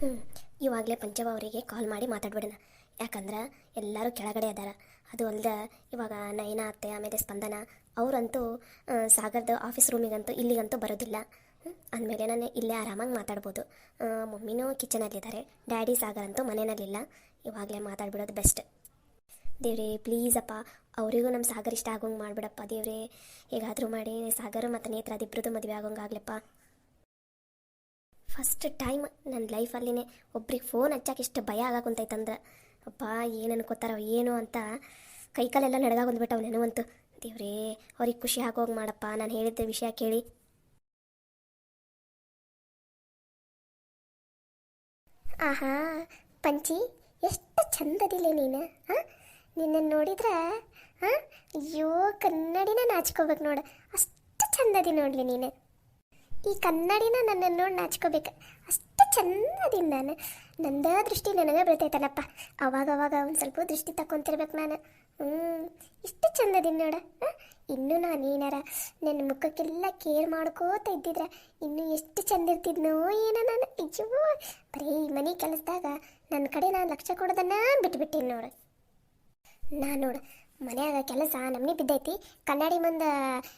ಹ್ಞೂ, ಇವಾಗಲೇ ಪಂಚವ ಅವರಿಗೆ ಕಾಲ್ ಮಾಡಿ ಮಾತಾಡ್ಬಿಡೋಣ. ಯಾಕಂದ್ರೆ ಎಲ್ಲರೂ ಕೆಳಗಡೆ ಅದಾರ. ಅದು ಅಲ್ಲದೆ ಇವಾಗ ನಯನ ಅತ್ತೆ ಆಮೇಲೆ ಸ್ಪಂದನ ಅವರಂತೂ ಸಾಗರದ ಆಫೀಸ್ ರೂಮಿಗಂತೂ ಇಲ್ಲಿಗಂತೂ ಬರೋದಿಲ್ಲ. ಅಂದಮೇಲೆ ನಾನು ಇಲ್ಲೇ ಆರಾಮಾಗಿ ಮಾತಾಡ್ಬೋದು. ಮಮ್ಮಿನೂ ಕಿಚನಲ್ಲಿದ್ದಾರೆ, ಡ್ಯಾಡಿ ಸಾಗರ್ ಅಂತೂ ಮನೆಯಲ್ಲಿಲ್ಲ. ಇವಾಗಲೇ ಮಾತಾಡ್ಬಿಡೋದು ಬೆಸ್ಟ್. ದೇವ್ರೇ ಪ್ಲೀಸ್ ಅಪ್ಪ, ಅವರಿಗೂ ನಮ್ಮ ಸಾಗರ್ ಇಷ್ಟ ಆಗೋಂಗೆ ಮಾಡಿಬಿಡಪ್ಪ ದೇವ್ರೇ. ಹೇಗಾದರೂ ಮಾಡಿ ಸಾಗರ್ ಮತ್ತು ನೇತ್ರ ಅದಿಬ್ಬರದು ಮದುವೆ ಆಗೋಂಗಾಗ್ಲಪ್ಪ. ಫಸ್ಟ್ ಟೈಮ್ ನನ್ನ ಲೈಫಲ್ಲಿನೇ ಒಬ್ರಿಗೆ ಫೋನ್ ಹಚ್ಚಕ್ಕೆ ಇಷ್ಟು ಭಯ ಆಗಾಕುಂತೈತಂದ್ರೆ ಅಪ್ಪ ಏನು ಅನ್ಕೋತಾರೋ ಏನೋ ಅಂತ ಕೈಕಾಲೆಲ್ಲ ನಡಗಾಗೊಂಡ್ಬಿಟ್ಟವು ನೆನವಂತು. ದೇವ್ರೇ ಅವ್ರಿಗೆ ಖುಷಿ ಆಗೋಗಿ ಮಾಡಪ್ಪ ನಾನು ಹೇಳಿದ್ದ ವಿಷಯ ಕೇಳಿ. ಆಹಾ ಪಂಚಿ, ಎಷ್ಟು ಚಂದದಿಲ್ಲ ನೀನು. ನಿನ್ನ ನೋಡಿದ್ರೆ ಅಯ್ಯೋ ಕನ್ನಡಿನ ನಾಚ್ಕೋಬೇಕು ನೋಡು, ಅಷ್ಟು ಚಂದದಿ ನೋಡ್ಲಿ ನೀನು. ಈ ಕನ್ನಡಿನ ನನ್ನನ್ನು ನೋಡಿ ನಾಚ್ಕೋಬೇಕು, ಅಷ್ಟು ಚಂದದಿನ ನಾನು. ನಂದ ದೃಷ್ಟಿ ನನಗೆ ಬೀಳ್ತೈತಲ್ಲಪ್ಪ, ಅವಾಗವಾಗ ಒಂದು ಸ್ವಲ್ಪ ದೃಷ್ಟಿ ತಕ್ಕೊಂತಿರ್ಬೇಕು ನಾನು. ಇಷ್ಟು ಚಂದದಿನ ನೋಡ. ಇನ್ನೂ ನಾನು ಏನಾರ ನನ್ನ ಮುಖಕ್ಕೆಲ್ಲ ಕೇರ್ ಮಾಡ್ಕೋತ ಇದ್ದಿದ್ರೆ ಇನ್ನೂ ಎಷ್ಟು ಚಂದ ಇರ್ತಿದ್ನೋ ಏನೋ ನಾನು. ಅಯ್ಯೋ ಬರೀ ಈ ಮನೆ ಕೆಲಸದಾಗ ನನ್ನ ಕಡೆ ನಾನು ಲಕ್ಷ್ಯ ಕೊಡೋದನ್ನ ಬಿಟ್ಬಿಟ್ಟೇನಿ ನೋಡು. ನಾನು ನೋಡು ಮನ್ಯಾಗ ಕೆಲಸ ನಮ್ನಿ ಬಿದ್ದೈತಿ, ಕನ್ನಡಿ ಮುಂದೆ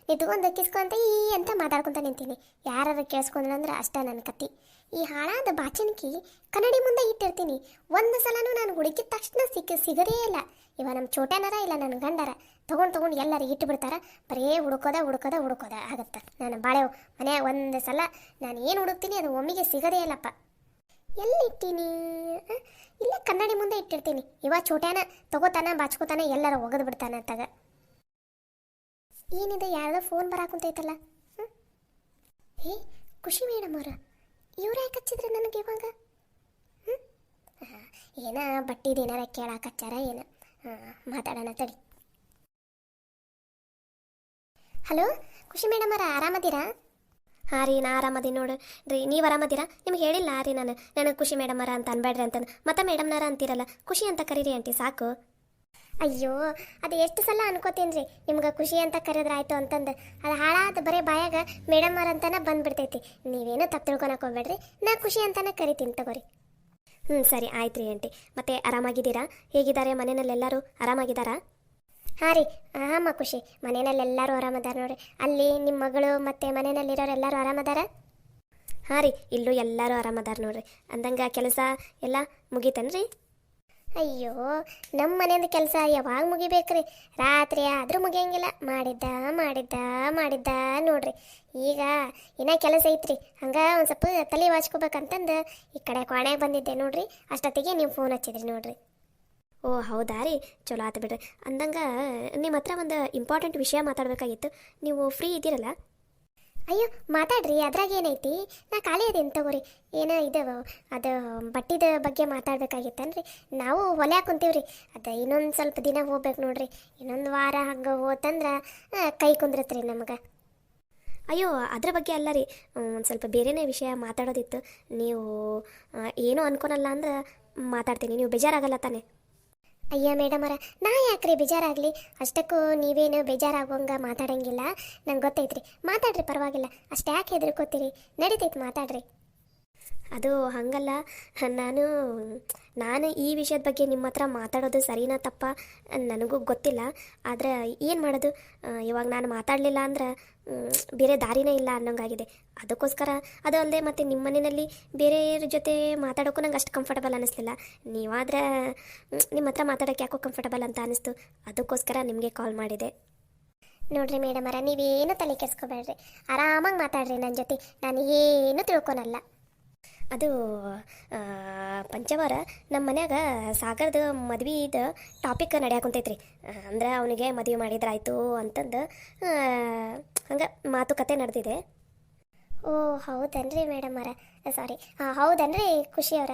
ನಿಂತ್ಕೊಂಡು ಕಿಸ್ಕೊಂತ ಈ ಅಂತ ಮಾತಾಡ್ಕೊತ ನಿಂತೀನಿ. ಯಾರು ಕೇಳಿಸ್ಕೊಂಡ್ರಂದ್ರೆ ಅಷ್ಟ ನನ್ನ ಕತ್ತಿ. ಈ ಹಾಳಾದ ಬಾಚಿನ್ಕಿ ಕನ್ನಡಿ ಮುಂದೆ ಇಟ್ಟಿರ್ತೀನಿ. ಒಂದು ಸಲನೂ ನಾನು ಹುಡುಕಿದ ತಕ್ಷಣ ಸಿಗದೇ ಇಲ್ಲ. ಇವ ನಮ್ಮ ಚೋಟನರ ಇಲ್ಲ ನನ್ನ ಗಂಡರ ತೊಗೊಂಡು ಎಲ್ಲರೂ ಇಟ್ಟು ಬಿಡ್ತಾರ. ಬರೀ ಹುಡುಕೋದ ಆಗತ್ತೆ. ನಾನು ಬಾಳೆವು ಮನ್ಯಾಗ ಒಂದು ಸಲ ನಾನು ಏನು ಹುಡುಕ್ತೀನಿ ಅದು ಒಮ್ಮಿಗೆ ಸಿಗದೇ ಇಲ್ಲಪ್ಪ. ಎಲ್ಲಿಟ್ಟೀನಿ? ಇಲ್ಲ ಕನ್ನಡಿ ಮುಂದೆ ಇಟ್ಟಿರ್ತೀನಿ. ಇವ ಚೋಟ್ಯಾನ ತಗೋತಾನ ಬಾಚ್ಕೋತಾನ ಎಲ್ಲರ ಒಗದು ಬಿಡ್ತಾನ ತಗ. ಏನಿದೆ ಯಾರ್ದೋ ಫೋನ್ ಬರಾಕುಂತೈತಲ್ಲ. ಹೇ ಖುಷಿ ಮೇಡಮ್ ಅವ್ರ, ಇವ್ರು ಯಾಕೆ ಹಚ್ಚಿದ್ರೆ ನನಗೆ ಇವಾಗ? ಏನ ಬಟ್ಟಿದು ಏನಾರ ಕೇಳಾಕಚ್ಚಾರ ಏನ? ಮಾತಾಡೋಣ ತಡಿ. ಹಲೋ ಖುಷಿ ಮೇಡಮ್ ಅವರ, ಆರಾಮದ್ದೀರಾ? ಹಾಂ ರೀ ನಾ ಆರಾಮದಿ ನೋಡು ರೀ. ನೀವು ಆರಾಮದ್ದೀರಾ? ನಿಮ್ಗೆ ಹೇಳಿಲ್ಲ ರೀ ನನಗೆ ಖುಷಿ ಮೇಡಮರ ಅಂತ ಅನ್ಬೇಡ್ರಿ ಅಂತಂದು ಮತ್ತೆ ಮೇಡಮ್ನಾರ ಅಂತೀರಲ್ಲ, ಖುಷಿ ಅಂತ ಕರೀರಿ ಆಂಟಿ ಸಾಕು. ಅಯ್ಯೋ ಅದು ಎಷ್ಟು ಸಲ ಅನ್ಕೋತೀನಿ ರೀ ನಿಮ್ಗೆ ಖುಷಿ ಅಂತ ಕರೆದ್ರಾಯ್ತು ಅಂತಂದು. ಅದು ಹಾಳಾದ ಬರೀ ಬಾಯಾಗ ಮೇಡಮರ್ ಅಂತಾನೆ ಬಂದ್ಬಿಡ್ತೈತಿ. ನೀವೇನು ತಪ್ಪು ತಿಳ್ಕೊಳಕ್ಕೆ ಹೋಗ್ಬೇಡ್ರಿ, ನಾ ಖುಷಿ ಅಂತಾನೆ ಕರಿತೀನಿ ತಗೋರಿ. ಸರಿ ಆಯ್ತು ರೀ ಆಂಟಿ. ಮತ್ತೆ ಆರಾಮಾಗಿದ್ದೀರಾ? ಹೇಗಿದ್ದಾರೆ ಮನೆಯಲ್ಲೆಲ್ಲರೂ ಆರಾಮಾಗಿದ್ದಾರಾ? ಹಾಂ ರೀ ಆಮ ಖುಷಿ, ಮನೆಯಲ್ಲೆಲ್ಲರೂ ಆರಾಮದಾರ ನೋಡ್ರಿ. ಅಲ್ಲಿ ನಿಮ್ಮ ಮಗಳು ಮತ್ತು ಮನೆಯಲ್ಲಿರೋರು ಎಲ್ಲರೂ ಆರಾಮದಾರ? ಹಾಂ ರೀ ಇಲ್ಲೂ ಎಲ್ಲರೂ ಆರಾಮದಾರ ನೋಡ್ರಿ. ಅಂದಂಗೆ ಕೆಲಸ ಎಲ್ಲ ಮುಗೀತನ್ರಿ? ಅಯ್ಯೋ ನಮ್ಮ ಮನೆಯಿಂದ ಕೆಲಸ ಯಾವಾಗ ಮುಗಿಬೇಕ್ರಿ? ರಾತ್ರಿ ಆದರೂ ಮುಗಿಯಂಗಿಲ್ಲ. ಮಾಡಿದ್ದ ನೋಡ್ರಿ. ಈಗ ಇನ್ನೂ ಕೆಲಸ ಐತ್ರಿ, ಹಂಗೆ ಒಂದು ಸ್ವಲ್ಪ ತಲೆ ವಾಚ್ಕೋಬೇಕಂತಂದು ಈ ಕಡೆ ಕೋಣೆಗೆ ಬಂದಿದ್ದೆ ನೋಡ್ರಿ. ಅಷ್ಟೊತ್ತಿಗೆ ನೀವು ಫೋನ್ ಹಚ್ಚಿದ್ರಿ ನೋಡ್ರಿ. ಓ ಹೌದಾ ರೀ, ಚಲೋ ಆತು ಬಿಡ್ರಿ. ಅಂದಂಗೆ ನಿಮ್ಮ ಹತ್ರ ಒಂದು ಇಂಪಾರ್ಟೆಂಟ್ ವಿಷಯ ಮಾತಾಡಬೇಕಾಗಿತ್ತು. ನೀವು ಫ್ರೀ ಇದ್ದೀರಲ್ಲ? ಅಯ್ಯೋ ಮಾತಾಡ್ರಿ, ಅದ್ರಾಗ ಏನೈತಿ, ನಾ ಖಾಲಿ ಅದೇನು ತಗೋರಿ. ಏನೋ ಇದು ಅದು ಬಟ್ಟಿದ ಬಗ್ಗೆ ಮಾತಾಡ್ಬೇಕಾಗಿತ್ತನ್ರಿ. ನಾವು ಹೊಲೆ ಹಾಕೊಂತೀವ್ರಿ. ಅದು ಇನ್ನೊಂದು ಸ್ವಲ್ಪ ದಿನ ಹೋಗ್ಬೇಕು ನೋಡ್ರಿ. ಇನ್ನೊಂದು ವಾರ ಹಂಗೆ ಹೋತಂದ್ರೆ ಕೈ ಕುಂದ್ರತ್ರಿ ನಮಗೆ. ಅಯ್ಯೋ ಅದ್ರ ಬಗ್ಗೆ ಅಲ್ಲ ರೀ, ಒಂದು ಸ್ವಲ್ಪ ಬೇರೆನೇ ವಿಷಯ ಮಾತಾಡೋದಿತ್ತು. ನೀವು ಏನೂ ಅನ್ಕೊನಲ್ಲ ಅಂದ್ರೆ ಮಾತಾಡ್ತೀನಿ, ನೀವು ಬೇಜಾರಾಗಲ್ಲ ತಾನೆ? ಅಯ್ಯ ಮೇಡಮರ, ನಾ ಯಾಕ್ರಿ ಬೇಜಾರಾಗಲಿ? ಅಷ್ಟಕ್ಕೂ ನೀವೇನು ಬೇಜಾರಾಗೋಂಗೆ ಮಾತಾಡಂಗಿಲ್ಲ, ನಂಗೆ ಗೊತ್ತೈತ್ರಿ. ಮಾತಾಡ್ರಿ ಪರವಾಗಿಲ್ಲ, ಅಷ್ಟು ಯಾಕೆ ಹೆದರ್ಕೋತೀರಿ? ನಡೀತೈತೆ ಮಾತಾಡ್ರಿ. ಅದು ಹಂಗಲ್ಲ, ನಾನು ಈ ವಿಷಯದ ಬಗ್ಗೆ ನಿಮ್ಮ ಹತ್ರ ಮಾತಾಡೋದು ಸರಿನಾ ತಪ್ಪ ನನಗೂ ಗೊತ್ತಿಲ್ಲ. ಆದರೆ ಏನು ಮಾಡೋದು, ಇವಾಗ ನಾನು ಮಾತಾಡಲಿಲ್ಲ ಅಂದ್ರೆ ಬೇರೆ ದಾರಿನೇ ಇಲ್ಲ ಅನ್ನೋಂಗಾಗಿದೆ. ಅದಕ್ಕೋಸ್ಕರ ಅದು ಅಲ್ಲದೆ ಮತ್ತು ನಿಮ್ಮ ಮನೆಯಲ್ಲಿ ಬೇರೆಯವ್ರ ಜೊತೆ ಮಾತಾಡೋಕ್ಕೂ ನಂಗೆ ಅಷ್ಟು ಕಂಫರ್ಟಬಲ್ ಅನ್ನಿಸ್ಲಿಲ್ಲ. ನೀವಾದ್ರೆ ನಿಮ್ಮ ಹತ್ರ ಮಾತಾಡೋಕ್ಕೆ ಯಾಕೋ ಕಂಫರ್ಟಬಲ್ ಅಂತ ಅನ್ನಿಸ್ತು, ಅದಕ್ಕೋಸ್ಕರ ನಿಮಗೆ ಕಾಲ್ ಮಾಡಿದೆ. ನೋಡ್ರಿ ಮೇಡಮರ, ನೀವೇನು ತಲೆ ಕೆಡಿಸ್ಕೋಬೇಡ್ರಿ, ಆರಾಮಾಗಿ ಮಾತಾಡ್ರಿ ನನ್ನ ಜೊತೆ, ನಾನು ಏನು ತಿಳ್ಕೊನಲ್ಲ. ಅದು ಪಂಚವಾರ ನಮ್ಮ ಮನ್ಯಾಗ ಸಾಗರದ ಮದ್ವೆದು ಟಾಪಿಕ್ ನಡೆಯಾಕುಂತೈತ್ರಿ. ಅಂದ್ರೆ ಅವನಿಗೆ ಮದುವೆ ಮಾಡಿದ್ರಾಯ್ತು ಅಂತಂದು ಹಂಗೆ ಮಾತುಕತೆ ನಡೆದಿದೆ. ಓ ಹೌದನ್ರಿ ಮೇಡಮರ, ಸಾರಿ ಹೌದನ್ರಿ ಖುಷಿಯವರ.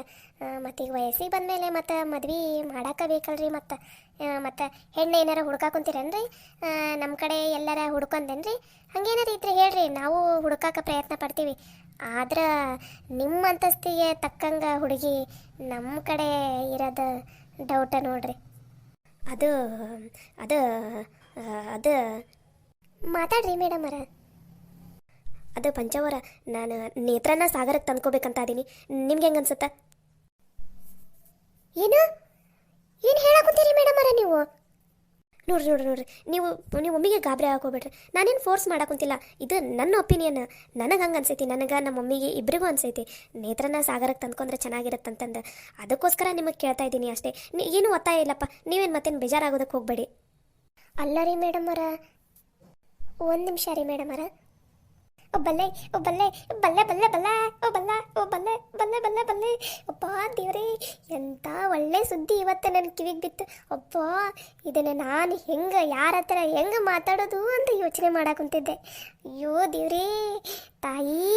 ಮತ್ತು ಈಗ ವಯಸ್ಸಿಗೆ ಬಂದಮೇಲೆ ಮತ್ತು ಮದ್ವೆ ಮಾಡಾಕ ಬೇಕಲ್ರಿ. ಮತ್ತು ಹೆಣ್ಣು ಏನಾರ ಹುಡ್ಕಾಕೊಂತೀರೇನ್ರಿ? ನಮ್ಮ ಕಡೆ ಎಲ್ಲಾರ ಹುಡ್ಕೊಂಡೇನ್ರಿ? ಹಂಗೇನಾರು ಇದ್ರೆ ಹೇಳ್ರಿ, ನಾವು ಹುಡ್ಕಾಕ ಪ್ರಯತ್ನ ಪಡ್ತೀವಿ. ಆದ್ರೆ ನಿಮ್ಮ ಅಂತಸ್ತಿಗೆ ತಕ್ಕಂಗೆ ಹುಡುಗಿ ನಮ್ಮ ಕಡೆ ಇರೋದು ಡೌಟ ನೋಡ್ರಿ. ಅದು ಅದು ಅದು ಮಾತಾಡ್ರಿ ಮೇಡಮರ. ಅದು ಪಂಚವರ, ನಾನು ನೇತ್ರನ ಸಾಗರಕ್ಕೆ ತಂದ್ಕೋಬೇಕಂತ ಅದೀನಿ. ನಿಮ್ಗೆ ಹೆಂಗೆ ಅನ್ಸುತ್ತಾ? ನೋಡ್ರಿ ನೋಡ್ರಿ ನೋಡ್ರಿ ನೀವು ನೀವು ಒಮ್ಮಿಗೆ ಗಾಬರಿ ಹಾಕೋಬೇಡ್ರಿ. ನಾನೇನು ಫೋರ್ಸ್ ಮಾಡಾಕುಂತಿಲ್ಲ, ಇದು ನನ್ನ ಒಪಿನಿಯನ್. ನನಗೆ ಹಂಗೆ ಅನ್ಸೈತಿ, ನನಗೆ ನಮ್ಮ ಮಮ್ಮಿಗೆ ಇಬ್ಬರಿಗೂ ಅನ್ಸೈತಿ ನೇತ್ರನ ಸಾಗರಕ್ಕೆ ತಂದ್ಕೊಂಡ್ರೆ ಚೆನ್ನಾಗಿರುತ್ತಂತಂದು. ಅದಕ್ಕೋಸ್ಕರ ನಿಮಗೆ ಕೇಳ್ತಾ ಇದ್ದೀನಿ ಅಷ್ಟೇ. ಏನು ಒತ್ತಾಯ ಇಲ್ಲಪ್ಪ, ನೀವೇನು ಮತ್ತೇನು ಬೇಜಾರಾಗೋದಕ್ಕೆ ಹೋಗಬೇಡಿ. ಅಲ್ಲ ರೀ ಮೇಡಮರ, ಒಂದು ನಿಮಿಷ ರೀ ಮೇಡಮರ. ಓ ಬಲ್ಲೆ ಓ ಬಲ್ಲೆ ಬಲ್ಲೆ ಬಲ್ಲೆ ಬಲ್ಲೆ ಓ ಬಲ್ಲ ಓ ಬಲ್ಲೆ ಬಲ್ಲೆ ಬಲ್ಲೆ ಬಲ್ಲೆ. ಅಪ್ಪ ದೇವ್ರಿ, ಎಂಥ ಒಳ್ಳೆ ಸುದ್ದಿ ಇವತ್ತು ನನ್ನ ಕಿವಿಗೆ ಬಿತ್ತು. ಅಪ್ಪ, ಇದನ್ನು ನಾನು ಹೆಂಗೆ ಯಾರ ಹತ್ರ ಹೆಂಗೆ ಮಾತಾಡೋದು ಅಂತ ಯೋಚನೆ ಮಾಡಾಕುಂತಿದ್ದೆ. ಅಯ್ಯೋ ದೇವ್ರೇ, ತಾಯಿ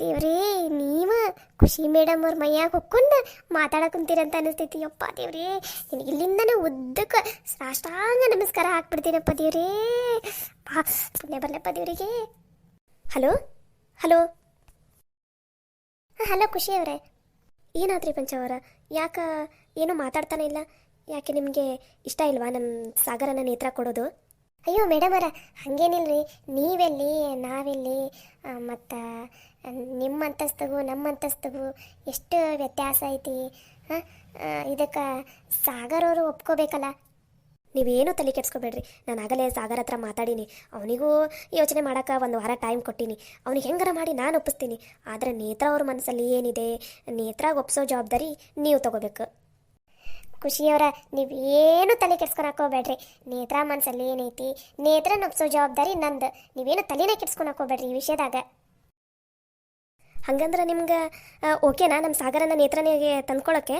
ದೇವ್ರೇ, ನೀವು ಖುಷಿ ಮೇಡಮ್ ಅವ್ರ ಮೈಯಾಗ ಹೊಕ್ಕೊಂಡು ಮಾತಾಡಕುಂತೀರಂತ ಅನಿಸ್ತೈತಿ. ಅಪ್ಪ ದೇವ್ರೇ, ನಿನಗೆ ಇಲ್ಲಿಂದನೇ ಉದ್ದಕ್ಕೆ ಸಾಷ್ಟಾಂಗ ನಮಸ್ಕಾರ ಹಾಕ್ಬಿಡ್ತೀನಪ್ಪ ದೇವ್ರೇ. ಪುಣ್ಯ ಬರಲಪ್ಪ ದೇವರಿಗೆ. ಹಲೋ ಹಲೋ ಹಲೋ ಖುಷಿ ಅವರೇ, ಏನಾದ್ರಿ ಪಂಚವರ? ಯಾಕೆ ಏನೂ ಮಾತಾಡ್ತಾನೆ ಇಲ್ಲ? ಯಾಕೆ ನಿಮಗೆ ಇಷ್ಟ ಇಲ್ವಾ ನಮ್ಮ ಸಾಗರನ ನೇತ್ರ ಕೊಡೋದು? ಅಯ್ಯೋ ಮೇಡಮರ, ಹಾಗೇನಿಲ್ರಿ. ನೀವೆಲ್ಲಿ ನಾವೆಲ್ಲಿ, ಮತ್ತು ನಿಮ್ಮ ಅಂತಸ್ತಿಗೂ ನಮ್ಮ ಅಂತಸ್ತಿಗೂ ಎಷ್ಟು ವ್ಯತ್ಯಾಸ ಐತಿ. ಇದಕ್ಕೆ ಸಾಗರವರು ಒಪ್ಕೋಬೇಕಲ್ಲ. ನೀವೇನು ತಲೆ ಕೆಡ್ಸ್ಕೊಬೇಡ್ರಿ. ನಾನು ಆಗಲೇ ಸಾಗರ ಹತ್ರ ಮಾತಾಡೀನಿ. ಅವನಿಗೂ ಯೋಚನೆ ಮಾಡೋಕೆ 1 ವಾರ ಟೈಮ್ ಕೊಟ್ಟೀನಿ. ಅವ್ನಿಗೆ ಹೆಂಗಾರ ಮಾಡಿ ನಾನು ಒಪ್ಪಿಸ್ತೀನಿ. ಆದರೆ ನೇತ್ರ ಅವ್ರ ಮನಸ್ಸಲ್ಲಿ ಏನಿದೆ, ನೇತ್ರಾಗ ಒಪ್ಸೋ ಜವಾಬ್ದಾರಿ ನೀವು ತಗೋಬೇಕು. ಖುಷಿಯವರ, ನೀವೇನು ತಲೆ ಕೆಡ್ಸ್ಕೊಳಕೋಬೇಡ್ರಿ. ನೇತ್ರ ಮನಸ್ಸಲ್ಲಿ ಏನೈತಿ, ನೇತ್ರನ ಒಪ್ಸೋ ಜವಾಬ್ದಾರಿ ನಂದು. ನೀವೇನು ತಲೆನೇ ಕೆಡ್ಸ್ಕೊಳಕೋಬೇಡ್ರಿ ಈ ವಿಷಯದಾಗ. ಹಂಗಂದ್ರೆ ನಿಮ್ಗೆ ಓಕೆನಾ ನಮ್ಮ ಸಾಗರನ ನೇತ್ರನಿಗೆ ತಂದ್ಕೊಳ್ಳೋಕ್ಕೆ?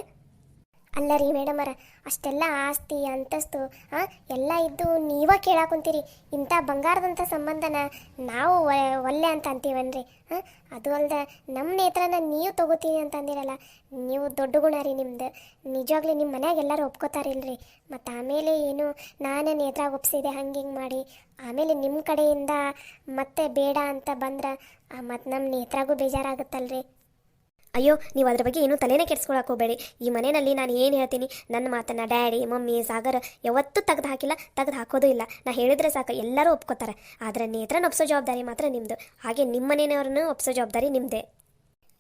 ಅಲ್ಲ ರೀ ಮೇಡಮರ, ಅಷ್ಟೆಲ್ಲ ಆಸ್ತಿ ಅಂತಸ್ತು ಎಲ್ಲ ಇದ್ದು ನೀವೇ ಕೇಳಾಕುಂತೀರಿ. ಇಂಥ ಬಂಗಾರದಂಥ ಸಂಬಂಧನ ನಾವು ಒಲ್ಲೆ ಅಂತ ಅಂತೀವನ್ರಿ. ಅದು ಅಲ್ದೆ ನಮ್ಮ ನೇತ್ರನ ನೀವು ತಗೋತೀನಿ ಅಂತ ಅಂದಿರಲ್ಲ, ನೀವು ದೊಡ್ಡ ಗುಣ ರೀ ನಿಮ್ದು. ನಿಜವಾಗ್ಲೂ ನಿಮ್ಮ ಮನ್ಯಾಗ ಎಲ್ಲರೂ ಒಪ್ಕೋತಾರಿಲ್ರಿ. ಮತ್ತು ಆಮೇಲೆ ಏನು ನಾನು ನೇತ್ರ ಒಪ್ಸಿದೆ ಹಂಗೆ ಹಿಂಗೆ ಮಾಡಿ ಆಮೇಲೆ ನಿಮ್ಮ ಕಡೆಯಿಂದ ಮತ್ತೆ ಬೇಡ ಅಂತ ಬಂದ್ರೆ ಮತ್ತು ನಮ್ಮ ನೇತ್ರಾಗೂ ಬೇಜಾರಾಗುತ್ತಲ್ರಿ. ಅಯ್ಯೋ, ನೀವು ಅದ್ರ ಬಗ್ಗೆ ಏನೂ ತಲೆನೇ ಕೆಡ್ಸ್ಕೊಳಕ್ಕೆ ಹೋಗಬೇಡಿ. ಈ ಮನೆಯಲ್ಲಿ ನಾನು ಏನು ಹೇಳ್ತೀನಿ, ನನ್ನ ಮಾತನ್ನು ಡ್ಯಾಡಿ ಮಮ್ಮಿ ಸಾಗರ ಯಾವತ್ತೂ ತೆಗೆದು ಹಾಕಿಲ್ಲ, ತೆಗೆದು ಹಾಕೋದು ಇಲ್ಲ. ನಾ ಹೇಳಿದ್ರೆ ಸಾಕು, ಎಲ್ಲರೂ ಒಪ್ಕೋತಾರೆ. ಆದರೆ ನೇತ್ರನ ಒಪ್ಸೋ ಜವಾಬ್ದಾರಿ ಮಾತ್ರ ನಿಮ್ಮದು. ಹಾಗೆ ನಿಮ್ಮ ಮನೆಯವ್ರನ್ನೂ ಒಪ್ಸೋ ಜವಾಬ್ದಾರಿ ನಿಮ್ಮದೇ.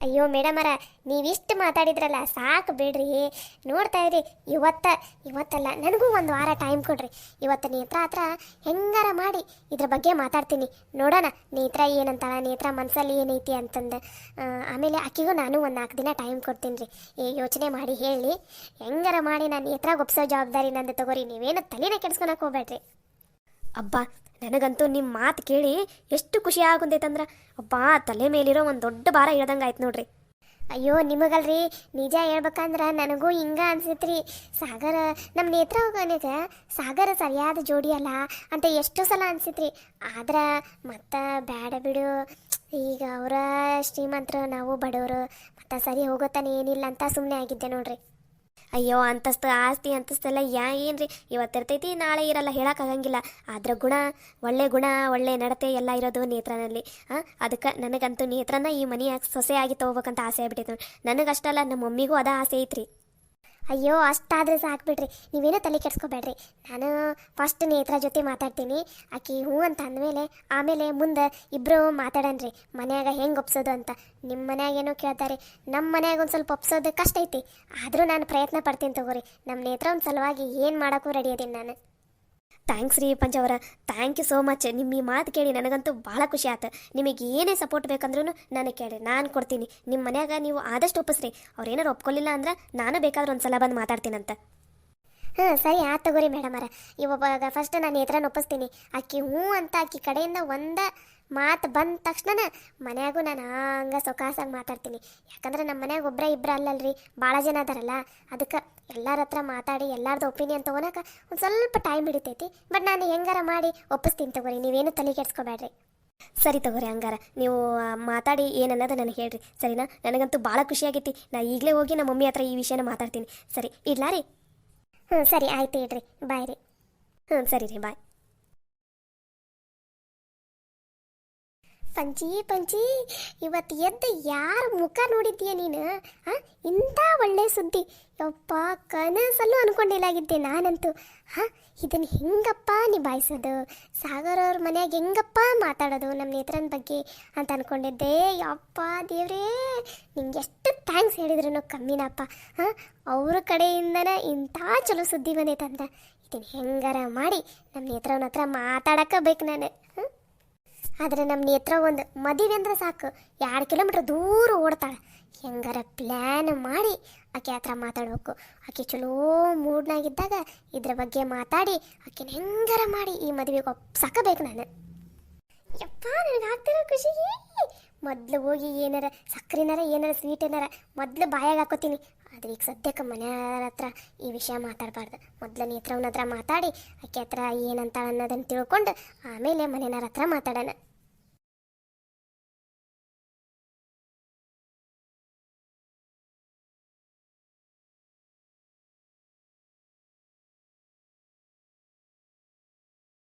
ಅಯ್ಯೋ ಮೇಡಮರ, ನೀವಿಷ್ಟು ಮಾತಾಡಿದ್ರಲ್ಲ, ಸಾಕು ಬಿಡ್ರಿ. ನೋಡ್ತಾ ಇರಿ, ಇವತ್ತಲ್ಲ, ನನಗೂ 1 ವಾರ ಟೈಮ್ ಕೊಡ್ರಿ. ಇವತ್ತು ನೇತ್ರ ಹತ್ರ ಹೆಂಗಾರ ಮಾಡಿ ಇದ್ರ ಬಗ್ಗೆ ಮಾತಾಡ್ತೀನಿ. ನೋಡೋಣ ನೇತ್ರ ಏನಂತಾಳ, ನೇತ್ರ ಮನಸ್ಸಲ್ಲಿ ಏನೈತಿ ಅಂತಂದು. ಆಮೇಲೆ ಆಕಿಗೂ ನಾನು 4 ದಿನ ಟೈಮ್ ಕೊಡ್ತೀನಿ ರೀ. ಯೋಚನೆ ಮಾಡಿ ಹೇಳಿ, ಹೆಂಗಾರ ಮಾಡಿ ನಾನು ನೇತ್ರಾಗ ಒಪ್ಸೋ ಜವಾಬ್ದಾರಿ ನಂದು ತಗೋರಿ. ನೀವೇನು ತಲೆನೇ ಕೆಡ್ಸ್ಕೊಳಕ್ಕೆ ಹೋಗ್ಬೇಡ್ರಿ. ಅಬ್ಬಾ, ನನಗಂತೂ ನಿಮ್ಮ ಮಾತು ಕೇಳಿ ಎಷ್ಟು ಖುಷಿ ಆಗುಂತೈತಂದ್ರೆ, ಅಬ್ಬಾ ತಲೆ ಮೇಲಿರೋ ಒಂದು ದೊಡ್ಡ ಭಾರ ಇಳ್ದಂಗೆ ಆಯ್ತು ನೋಡ್ರಿ. ಅಯ್ಯೋ ನಿಮಗಲ್ರಿ, ನಿಜ ಹೇಳ್ಬೇಕಂದ್ರೆ ನನಗೂ ಹಿಂಗೆ ಅನ್ಸೈತ್ರಿ. ಸಾಗರ ನಮ್ಮ ನೇತ್ರನಿಗೆ ಸಾಗರ ಸರಿಯಾದ ಜೋಡಿ ಅಲ್ಲ ಅಂತ ಎಷ್ಟೋ ಸಲ ಅನ್ಸಿತ್ರಿ. ಆದ್ರೆ ಮತ್ತೆ ಬ್ಯಾಡ ಬಿಡು, ಈಗ ಅವರ ಶ್ರೀಮಂತರು ನಾವು ಬಡವರು, ಮತ್ತೆ ಸರಿ ಹೋಗೋತಾನೆ ಏನಿಲ್ಲ ಅಂತ ಸುಮ್ಮನೆ ಆಗಿದ್ದೆ ನೋಡ್ರಿ. ಅಯ್ಯೋ, ಅಂತಸ್ತು ಆಸ್ತಿ ಅಂತಸ್ತೆಲ್ಲ ಏನ್ರಿ, ಇವತ್ತಿರ್ತೈತಿ ನಾಳೆ ಇರಲ್ಲ, ಹೇಳೋಕ್ಕಾಗಂಗಿಲ್ಲ. ಆದ್ರೆ ಒಳ್ಳೆ ನಡತೆ ಎಲ್ಲ ಇರೋದು ನೇತ್ರನಲ್ಲಿ. ಅದಕ್ಕೆ ನನಗಂತೂ ನೇತ್ರನ ಈ ಮನೆಯ ಸೊಸೆಯಾಗಿ ತೊಗೋಬೇಕಂತ ಆಸೆ ಆಗ್ಬಿಟ್ಟೈತೆ ನೋಡಿ. ನನಗಷ್ಟಲ್ಲ, ನಮ್ಮ ಮಮ್ಮಿಗೂ ಅದ ಆಸೆ ಐತ್ರಿ. ಅಯ್ಯೋ, ಅಷ್ಟಾದ್ರೆ ಸಾಕ್ಬಿಡ್ರಿ, ನೀವೇನೋ ತಲೆ ಕೆಡ್ಸ್ಕೊಬೇಡ್ರಿ. ನಾನು ಫಸ್ಟ್ ನೇತ್ರ ಜೊತೆ ಮಾತಾಡ್ತೀನಿ. ಆಕಿ ಹ್ಞೂ ಅಂತ ಅಂದಮೇಲೆ ಆಮೇಲೆ ಮುಂದೆ ಇಬ್ಬರು ಮಾತಾಡನ್ರಿ ಮನ್ಯಾಗ ಹೆಂಗೆ ಒಪ್ಸೋದು ಅಂತ. ನಿಮ್ಮ ಮನ್ಯಾಗ ಏನೋ ಕೇಳ್ತಾರೆ, ನಮ್ಮ ಮನ್ಯಾಗ ಒಂದು ಸ್ವಲ್ಪ ಒಪ್ಸೋದು ಕಷ್ಟ ಐತಿ. ಆದರೂ ನಾನು ಪ್ರಯತ್ನ ಪಡ್ತೀನಿ ತಗೋರಿ. ನಮ್ಮ ನೇತ್ರ ಒಂದು ಸಲುವಾಗಿ ಏನು ಮಾಡೋಕ್ಕೂ ರೆಡಿ ಅದೀನಿ ನಾನು. ಥ್ಯಾಂಕ್ಸ್ ರೀ ಪಂಚವರ, ಥ್ಯಾಂಕ್ ಯು ಸೋ ಮಚ್. ನಿಮ್ಮ ಈ ಮಾತು ಕೇಳಿ ನನಗಂತೂ ಭಾಳ ಖುಷಿ ಆಯ್ತು. ನಿಮಗೆ ಏನೇ ಸಪೋರ್ಟ್ ಬೇಕಂದ್ರೂ ನನಗೆ ಕೇಳಿ, ನಾನು ಕೊಡ್ತೀನಿ. ನಿಮ್ಮ ಮನ್ಯಾಗ ನೀವು ಆದಷ್ಟು ಒಪ್ಪಿಸ್ರಿ. ಅವ್ರೇನಾರು ಒಪ್ಕೊಳ್ಳಿಲ್ಲ ಅಂದ್ರೆ ನಾನು ಬೇಕಾದ್ರೆ ಒಂದು ಸಲ ಬಂದು ಮಾತಾಡ್ತೀನಂತ. ಸರಿ ಆಯ್ತು ತಗೋರಿ ಮೇಡಮರ. ಇವಾಗ ಫಸ್ಟ್ ನಾನು ನೇತ್ರನ ಒಪ್ಪಿಸ್ತೀನಿ. ಆಕಿ ಹ್ಞೂ ಅಂತ ಆಕಿ ಕಡೆಯಿಂದ ಒಂದು ಮಾತು ಬಂದ ತಕ್ಷಣ ಮನ್ಯಾಗೂ ನಾನು ಹಂಗೆ ಸೊಕಾಸಾಗಿ ಮಾತಾಡ್ತೀನಿ. ಯಾಕಂದ್ರೆ ನಮ್ಮ ಮನ್ಯಾಗ ಒಬ್ಬರೇ ಇಬ್ಬರು ಅಲ್ಲಲ್ರಿ, ಭಾಳ ಜನ ಅದಾರಲ್ಲ. ಅದಕ್ಕೆ ಎಲ್ಲರ ಹತ್ರ ಮಾತಾಡಿ ಎಲ್ಲರದ್ದು ಒಪಿನಿಯನ್ ತೊಗೊಳಕ್ಕೆ ಒಂದು ಸ್ವಲ್ಪ ಟೈಮ್ ಹಿಡಿತೈತಿ. ಬಟ್ ನಾನು ಹೆಂಗಾರ ಮಾಡಿ ಒಪ್ಪಿಸ್ತೀನಿ ತಗೋರಿ, ನೀವೇನು ತಲೆ ಕೆಡ್ಸ್ಕೊಬೇಡ್ರಿ. ಸರಿ ತಗೋರಿ, ಹಂಗಾರ ನೀವು ಮಾತಾಡಿ ಏನನ್ನೋದು ನನಗೆ ಹೇಳ್ರಿ, ಸರಿನಾ? ನನಗಂತೂ ಭಾಳ ಖುಷಿಯಾಗೈತಿ. ನಾ ಈಗಲೇ ಹೋಗಿ ನಮ್ಮ ಮಮ್ಮಿ ಹತ್ರ ಈ ವಿಷಯನ ಮಾತಾಡ್ತೀನಿ. ಸರಿ ಇಡ್ಲಾ ರೀ? ಸರಿ ಆಯ್ತು, ಇಡ್ರಿ. ಬಾಯ್ ರೀ. ಸರಿ ರೀ, ಬಾಯ್. ಪಂಚಿ, ಇವತ್ತು ಎದ್ದು ಯಾರ ಮುಖ ನೋಡಿದ್ದೀಯ ನೀನು? ಇಂಥ ಒಳ್ಳೆ ಸುದ್ದಿ ಯಪ್ಪ, ಕನಸಲ್ಲೂ ಅನ್ಕೊಂಡಿಲ್ಲಾಗಿದ್ದೆ ನಾನಂತೂ. ಇದನ್ನು ಹೆಂಗಪ್ಪ ನಿಭಾಯಿಸೋದು, ಸಾಗರ್ ಅವ್ರ ಮನ್ಯಾಗ ಹೆಂಗಪ್ಪ ಮಾತಾಡೋದು ನಮ್ಮ ನೇತ್ರನ ಬಗ್ಗೆ ಅಂತ ಅಂದ್ಕೊಂಡಿದ್ದೆ. ಯಪ್ಪ ದೇವ್ರೇ, ನಿಂಗೆ ಎಷ್ಟು ಥ್ಯಾಂಕ್ಸ್ ಹೇಳಿದ್ರು ಕಮ್ಮಿನಪ್ಪ. ಅವ್ರ ಕಡೆಯಿಂದನೇ ಇಂಥ ಚಲೋ ಸುದ್ದಿ ಬಂದೈತಂತ ಆಕಿನ ಹೆಂಗಾರ ಮಾಡಿ ನಮ್ಮ ನೇತ್ರವನ ಹತ್ರ ಮಾತಾಡಕ್ಕೆ ಬೇಕು ನಾನು. ಆದರೆ ನಮ್ಮ ನೇತ್ರ ಒಂದು ಮದುವೆ ಅಂದ್ರೆ ಸಾಕು 2 ಕಿಲೋಮೀಟ್ರ್ ದೂರ ಓಡ್ತಾಳೆ. ಹೆಂಗಾರ ಪ್ಲ್ಯಾನ್ ಮಾಡಿ ಆಕೆ ಹತ್ರ ಮಾತಾಡ್ಬೇಕು. ಆಕೆ ಚಲೋ ಮೂಡ್ನಾಗಿದ್ದಾಗ ಇದ್ರ ಬಗ್ಗೆ ಮಾತಾಡಿ ಆಕಿನ ಹೆಂಗಾರ ಮಾಡಿ ಈ ಮದುವೆಗೆ ಒಪ್ಸಾಕಬೇಕು ನಾನು. ಯಪ್ಪ ನನಗೆ ಆಗ್ತಿರೋ ಖುಷಿಗೆ ಮೊದಲು ಹೋಗಿ ಏನಾರ ಸಕ್ರಿನಾರ ಏನಾರ ಸ್ವೀಟ್ ಏನಾರ ಮೊದಲು ಬಾಯಾಗ ಹಾಕೋತೀನಿ. ಆದರೆ ಈಗ ಸದ್ಯಕ್ಕೆ ಮನೆಯವ್ರ ಹತ್ರ ಈ ವಿಷಯ ಮಾತಾಡಬಾರ್ದು. ಮೊದಲು ನೇತ್ರವನ ಹತ್ರ ಮಾತಾಡಿ ಆಕೆ ಹತ್ರ ಏನಂತ ಅನ್ನೋದನ್ನು ತಿಳ್ಕೊಂಡು ಆಮೇಲೆ ಮನೆಯವ್ರ ಹತ್ರ ಮಾತಾಡೋಣ.